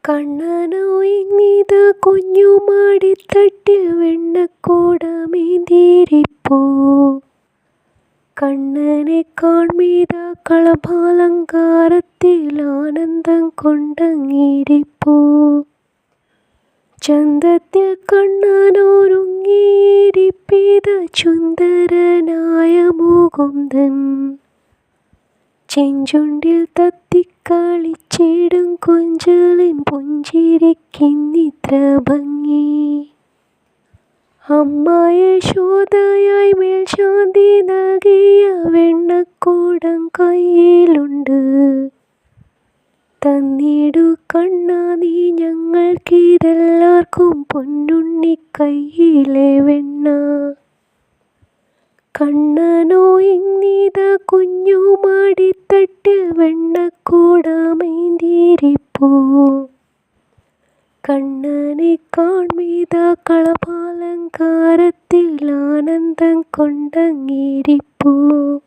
കണ്ണനോയിന്നിതാ കുഞ്ഞുമാടിത്തട്ടിൽ വെണ്ണക്കോടമേന്തിയിരിപ്പൂ. കണ്ണനെ കാൺമിതാ കളഭാലങ്കാരത്തിൽ ആനന്ദം കൊണ്ടങ്ങിയിരിപ്പൂ. ചന്തത്തിൽ കണ്ണനൊരുങ്ങിയിരിപ്പിതാ സുന്ദരനായ മുകുന്ദൻ. ചെഞ്ചുണ്ടിൽ തത്തിക്കളിച്ചിടും കൊഞ്ചലിൻ പുഞ്ചിരിക്കിന്നിത്ര ഭംഗി. അമ്മ യശോദയായി മേൽശാന്തി നൽകിയ വെണ്ണക്കോടം കയ്യിലുണ്ട്. തന്നിടു കണ്ണാ നീ ഞങ്ങൾക്കിതെല്ലാവർക്കും പൊന്നുണ്ണിക്കൈയിലെ വെണ്ണ. കണ്ണനോയിന്നിതാ കുഞ്ഞുമാടിത്തട്ടിൽ വെണ്ണക്കോടമേന്തിയിരിപ്പൂ. കണ്ണനെ കാൺമിതാ കളഭാലങ്കാരത്തിൽ ആനന്ദം കൊണ്ടങ്ങിയിരിപ്പൂ.